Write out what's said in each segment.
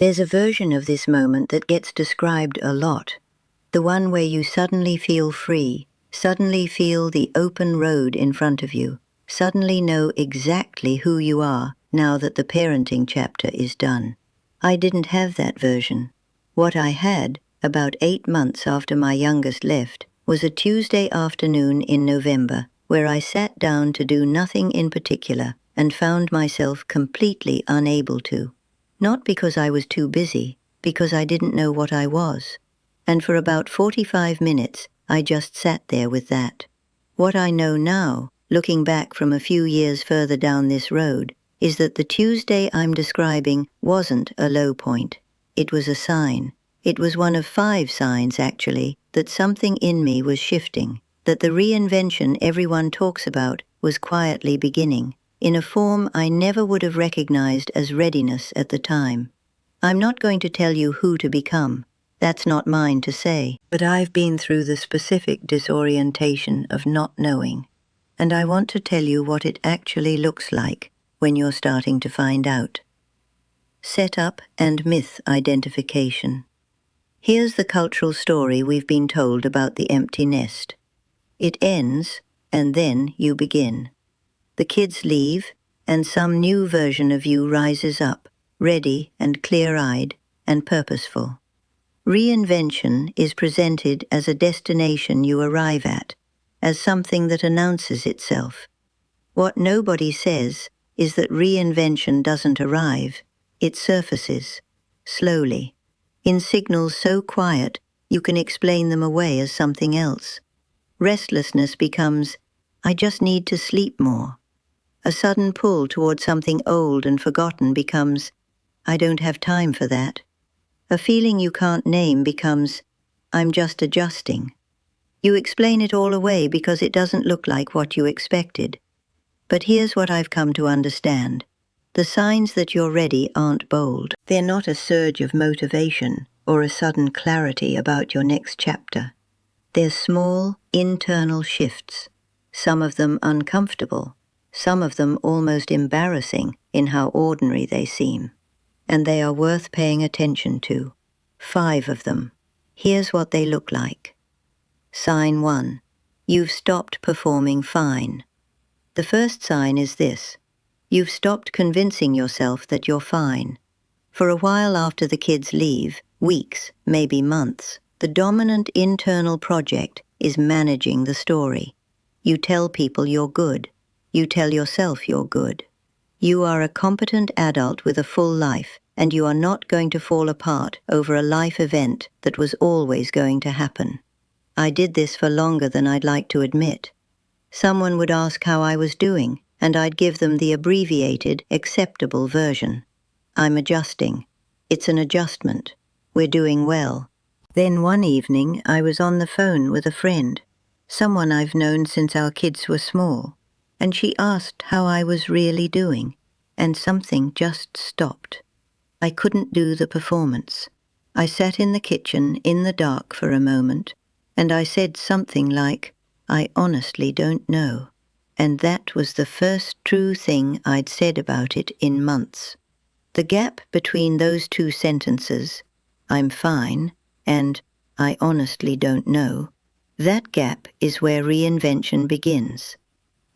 There's a version of this moment that gets described a lot. The one where you suddenly feel free, suddenly feel the open road in front of you, suddenly know exactly who you are now that the parenting chapter is done. I didn't have that version. What I had, about 8 months after my youngest left, was a Tuesday afternoon in November where I sat down to do nothing in particular and found myself completely unable to. Not because I was too busy, because I didn't know what I was. And for about 45 minutes, I just sat there with that. What I know now, looking back from a few years further down this road, is that the Tuesday I'm describing wasn't a low point. It was a sign. It was one of 5 signs, actually, that something in me was shifting, that the reinvention everyone talks about was quietly beginning, in a form I never would have recognized as readiness at the time. I'm not going to tell you who to become. That's not mine to say. But I've been through the specific disorientation of not knowing, and I want to tell you what it actually looks like when you're starting to find out. Setup and myth identification. Here's the cultural story we've been told about the empty nest. It ends, and then you begin. The kids leave, and some new version of you rises up, ready and clear-eyed and purposeful. Reinvention is presented as a destination you arrive at, as something that announces itself. What nobody says is that reinvention doesn't arrive, it surfaces, slowly, in signals so quiet you can explain them away as something else. Restlessness becomes, I just need to sleep more. A sudden pull toward something old and forgotten becomes, I don't have time for that. A feeling you can't name becomes, I'm just adjusting. You explain it all away because it doesn't look like what you expected. But here's what I've come to understand. The signs that you're ready aren't bold. They're not a surge of motivation or a sudden clarity about your next chapter. They're small, internal shifts, some of them uncomfortable, some of them almost embarrassing in how ordinary they seem. And they are worth paying attention to. 5 of them. Here's what they look like. Sign 1. You've stopped performing fine. The first sign is this. You've stopped convincing yourself that you're fine. For a while after the kids leave, weeks, maybe months, the dominant internal project is managing the story. You tell people you're good. You tell yourself you're good. You are a competent adult with a full life, and you are not going to fall apart over a life event that was always going to happen. I did this for longer than I'd like to admit. Someone would ask how I was doing, and I'd give them the abbreviated, acceptable version. I'm adjusting. It's an adjustment. We're doing well. Then one evening I was on the phone with a friend, someone I've known since our kids were small, and she asked how I was really doing, and something just stopped. I couldn't do the performance. I sat in the kitchen in the dark for a moment, and I said something like, I honestly don't know. And that was the first true thing I'd said about it in months. The gap between those 2 sentences, I'm fine, and I honestly don't know, that gap is where reinvention begins.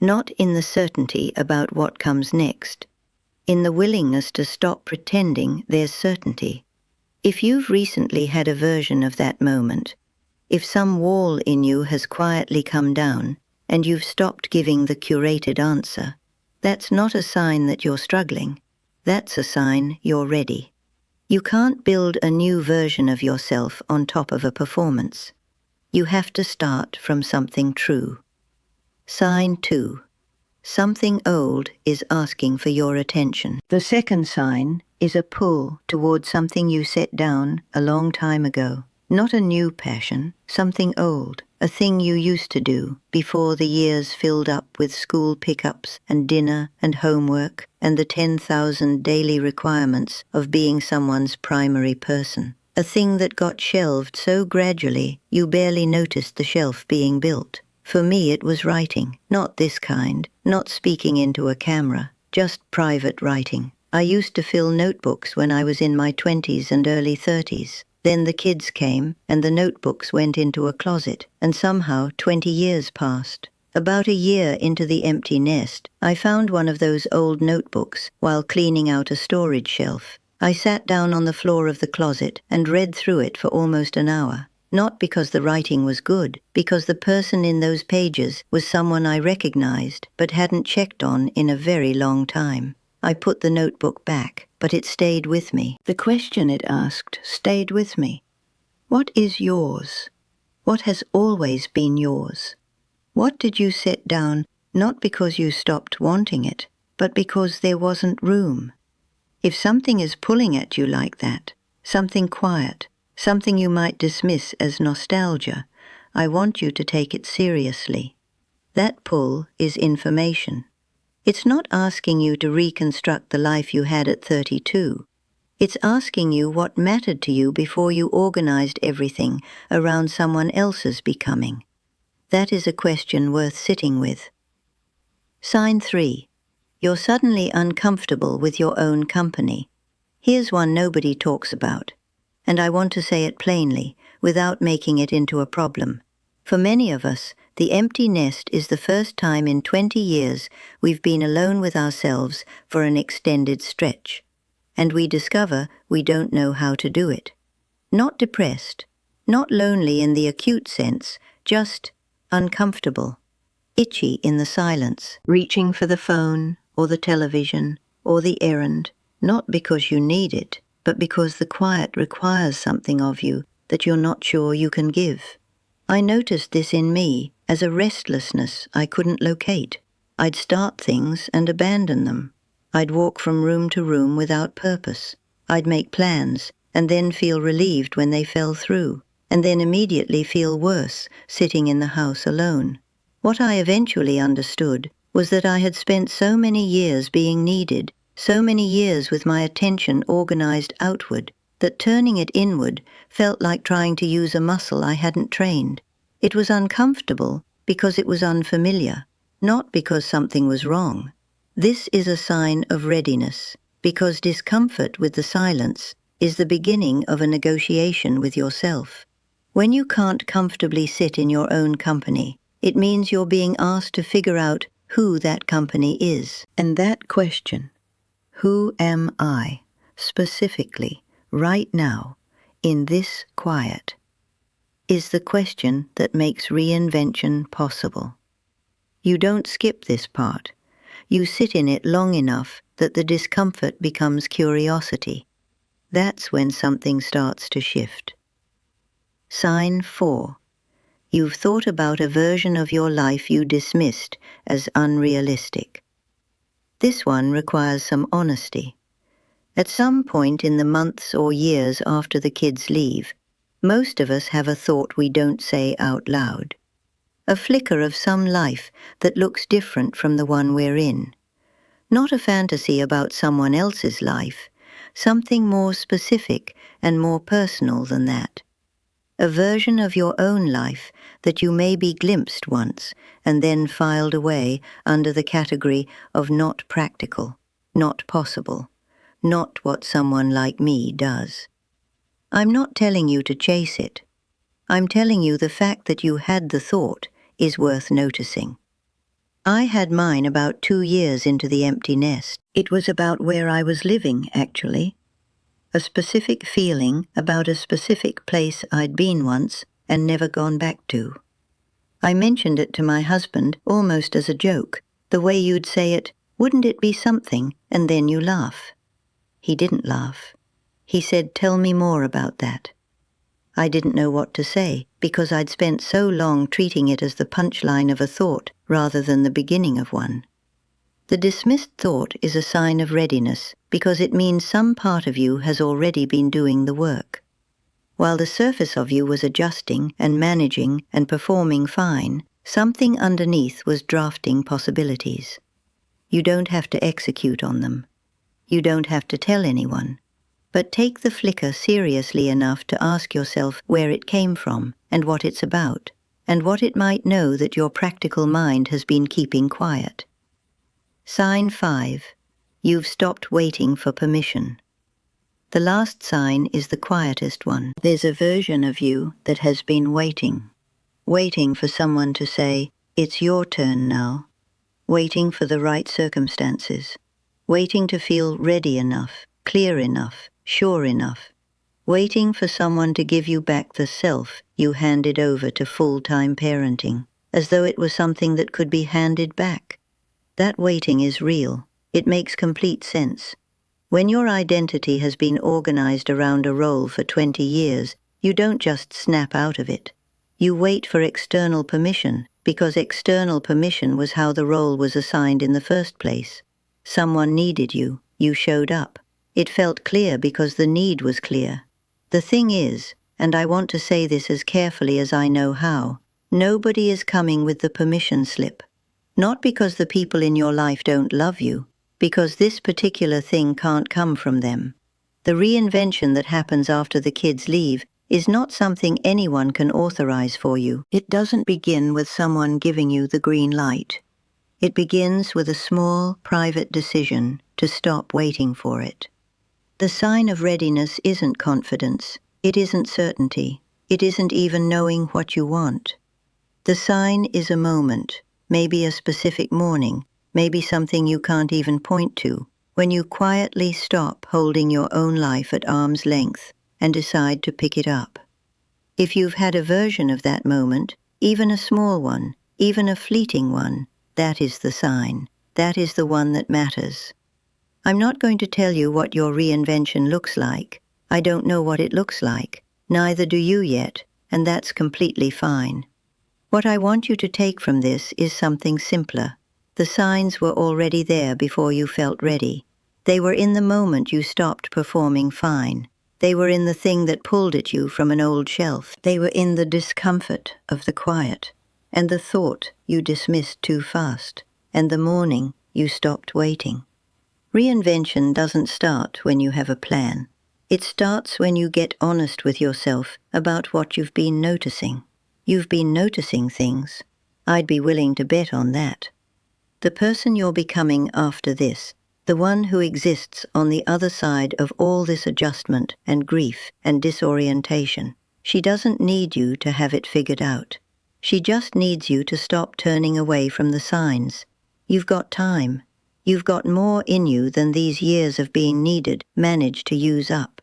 Not in the certainty about what comes next, in the willingness to stop pretending there's certainty. If you've recently had a version of that moment, if some wall in you has quietly come down, and you've stopped giving the curated answer, that's not a sign that you're struggling. That's a sign you're ready. You can't build a new version of yourself on top of a performance. You have to start from something true. Sign 2. Something old is asking for your attention. The second sign is a pull toward something you set down a long time ago. Not a new passion, something old, a thing you used to do before the years filled up with school pickups and dinner and homework and the 10,000 daily requirements of being someone's primary person. A thing that got shelved so gradually you barely noticed the shelf being built. For me it was writing, not this kind, not speaking into a camera, just private writing. I used to fill notebooks when I was in my 20s and early 30s. Then the kids came, and the notebooks went into a closet, and somehow 20 years passed. About a year into the empty nest, I found one of those old notebooks while cleaning out a storage shelf. I sat down on the floor of the closet and read through it for almost an hour. Not because the writing was good, because the person in those pages was someone I recognized but hadn't checked on in a very long time. I put the notebook back, but it stayed with me. The question it asked stayed with me. What is yours? What has always been yours? What did you set down not because you stopped wanting it, but because there wasn't room? If something is pulling at you like that, something quiet, something you might dismiss as nostalgia, I want you to take it seriously. That pull is information. It's not asking you to reconstruct the life you had at 32. It's asking you what mattered to you before you organized everything around someone else's becoming. That is a question worth sitting with. Sign 3. You're suddenly uncomfortable with your own company. Here's one nobody talks about, and I want to say it plainly, without making it into a problem. For many of us, the empty nest is the first time in 20 years we've been alone with ourselves for an extended stretch, and we discover we don't know how to do it. Not depressed, not lonely in the acute sense, just uncomfortable, itchy in the silence, reaching for the phone or the television or the errand, not because you need it, but because the quiet requires something of you that you're not sure you can give. I noticed this in me as a restlessness I couldn't locate. I'd start things and abandon them. I'd walk from room to room without purpose. I'd make plans and then feel relieved when they fell through, and then immediately feel worse sitting in the house alone. What I eventually understood was that I had spent so many years being needed, so many years with my attention organized outward, that turning it inward felt like trying to use a muscle I hadn't trained. It was uncomfortable because it was unfamiliar, not because something was wrong. This is a sign of readiness, because discomfort with the silence is the beginning of a negotiation with yourself. When you can't comfortably sit in your own company, it means you're being asked to figure out who that company is. And that question, who am I, specifically, right now, in this quiet, is the question that makes reinvention possible. You don't skip this part. You sit in it long enough that the discomfort becomes curiosity. That's when something starts to shift. Sign 4. You've thought about a version of your life you dismissed as unrealistic. This one requires some honesty. At some point in the months or years after the kids leave, most of us have a thought we don't say out loud. A flicker of some life that looks different from the one we're in. Not a fantasy about someone else's life, something more specific and more personal than that. A version of your own life that you maybe glimpsed once and then filed away under the category of not practical, not possible, not what someone like me does. I'm not telling you to chase it. I'm telling you the fact that you had the thought is worth noticing. I had mine about 2 years into the empty nest. It was about where I was living, actually. A specific feeling about a specific place I'd been once and never gone back to. I mentioned it to my husband almost as a joke, the way you'd say it, wouldn't it be something, and then you laugh. He didn't laugh. He said, tell me more about that. I didn't know what to say, because I'd spent so long treating it as the punchline of a thought rather than the beginning of one. The dismissed thought is a sign of readiness because it means some part of you has already been doing the work. While the surface of you was adjusting and managing and performing fine, something underneath was drafting possibilities. You don't have to execute on them. You don't have to tell anyone. But take the flicker seriously enough to ask yourself where it came from and what it's about, and what it might know that your practical mind has been keeping quiet. Sign 5. You've stopped waiting for permission. The last sign is the quietest one. There's a version of you that has been waiting for someone to say, "It's your turn now," waiting for the right circumstances, waiting to feel ready enough, clear enough, sure enough, waiting for someone to give you back the self you handed over to full-time parenting, as though it was something that could be handed back. That waiting is real. It makes complete sense. When your identity has been organized around a role for 20 years, you don't just snap out of it. You wait for external permission, because external permission was how the role was assigned in the first place. Someone needed you, you showed up. It felt clear because the need was clear. The thing is, and I want to say this as carefully as I know how, nobody is coming with the permission slip. Not because the people in your life don't love you, because this particular thing can't come from them. The reinvention that happens after the kids leave is not something anyone can authorize for you. It doesn't begin with someone giving you the green light. It begins with a small, private decision to stop waiting for it. The sign of readiness isn't confidence. It isn't certainty. It isn't even knowing what you want. The sign is a moment, maybe a specific morning, maybe something you can't even point to, when you quietly stop holding your own life at arm's length and decide to pick it up. If you've had a version of that moment, even a small one, even a fleeting one, that is the sign. That is the one that matters. I'm not going to tell you what your reinvention looks like. I don't know what it looks like. Neither do you yet, and that's completely fine. What I want you to take from this is something simpler. The signs were already there before you felt ready. They were in the moment you stopped performing fine. They were in the thing that pulled at you from an old shelf. They were in the discomfort of the quiet, and the thought you dismissed too fast, and the morning you stopped waiting. Reinvention doesn't start when you have a plan. It starts when you get honest with yourself about what you've been noticing. You've been noticing things. I'd be willing to bet on that. The person you're becoming after this, the one who exists on the other side of all this adjustment and grief and disorientation, she doesn't need you to have it figured out. She just needs you to stop turning away from the signs. You've got time. You've got more in you than these years of being needed manage to use up.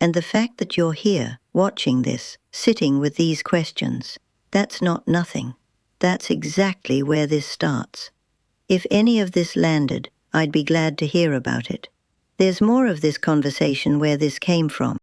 And the fact that you're here, watching this, sitting with these questions, that's not nothing. That's exactly where this starts. If any of this landed, I'd be glad to hear about it. There's more of this conversation where this came from.